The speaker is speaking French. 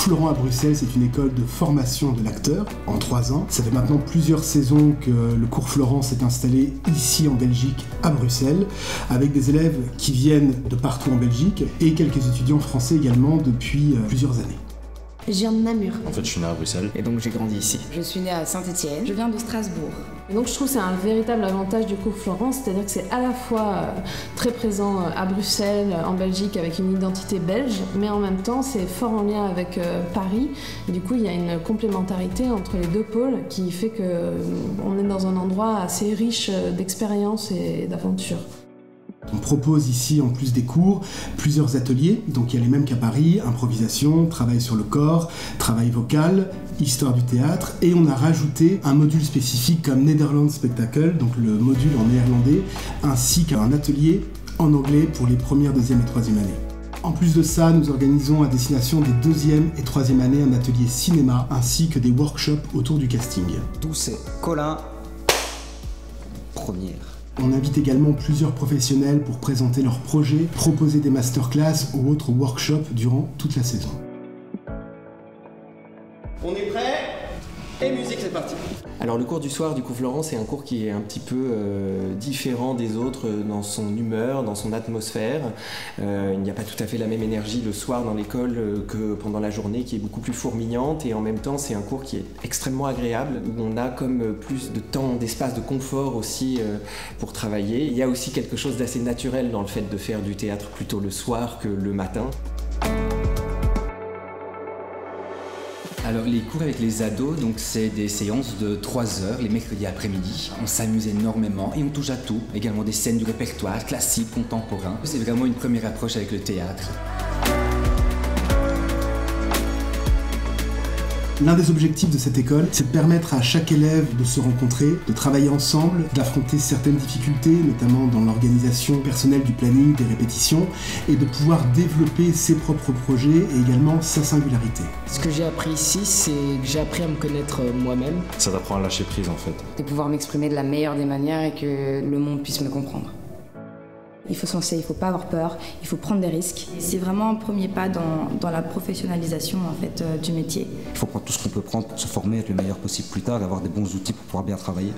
Cours Florent à Bruxelles, c'est une école de formation de l'acteur en 3 ans. Ça fait maintenant plusieurs saisons que le Cours Florent s'est installé ici en Belgique, à Bruxelles, avec des élèves qui viennent de partout en Belgique et quelques étudiants français également depuis plusieurs années. Je viens de Namur. En fait, je suis né à Bruxelles. Et donc j'ai grandi ici. Je suis née à Saint-Étienne. Je viens de Strasbourg. Et donc je trouve que c'est un véritable avantage du Cours Florent, c'est-à-dire que c'est à la fois très présent à Bruxelles, en Belgique, avec une identité belge, mais en même temps c'est fort en lien avec Paris. Et du coup il y a une complémentarité entre les deux pôles qui fait qu'on est dans un endroit assez riche d'expériences et d'aventures. On propose ici, en plus des cours, plusieurs ateliers, donc il y a les mêmes qu'à Paris, improvisation, travail sur le corps, travail vocal, histoire du théâtre, et on a rajouté un module spécifique comme Netherlands Spectacle, donc le module en néerlandais, ainsi qu'un atelier en anglais pour les premières, deuxième et troisième années. En plus de ça, nous organisons à destination des deuxième et troisième années un atelier cinéma, ainsi que des workshops autour du casting. D'où c'est Colin, première. On invite également plusieurs professionnels pour présenter leurs projets, proposer des masterclass ou autres workshops durant toute la saison. On est prêt? Et musique, c'est parti. Alors le cours du soir du Cours Florent, c'est un cours qui est un petit peu différent des autres dans son humeur, dans son atmosphère. Il n'y a pas tout à fait la même énergie le soir dans l'école que pendant la journée, qui est beaucoup plus fourmillante, et en même temps c'est un cours qui est extrêmement agréable, où on a comme plus de temps, d'espace, de confort aussi pour travailler. Il y a aussi quelque chose d'assez naturel dans le fait de faire du théâtre plutôt le soir que le matin. Alors les cours avec les ados, donc c'est des séances de 3 heures les mercredis après-midi. On s'amuse énormément et on touche à tout, également des scènes du répertoire classique, contemporain. C'est vraiment une première approche avec le théâtre. L'un des objectifs de cette école, c'est de permettre à chaque élève de se rencontrer, de travailler ensemble, d'affronter certaines difficultés, notamment dans l'organisation personnelle du planning, des répétitions, et de pouvoir développer ses propres projets et également sa singularité. Ce que j'ai appris ici, c'est que j'ai appris à me connaître moi-même. Ça t'apprend à lâcher prise en fait. De pouvoir m'exprimer de la meilleure des manières et que le monde puisse me comprendre. Il faut se lancer, il ne faut pas avoir peur, il faut prendre des risques. C'est vraiment un premier pas dans la professionnalisation en fait, du métier. Il faut prendre tout ce qu'on peut prendre pour se former, être le meilleur possible plus tard, avoir des bons outils pour pouvoir bien travailler.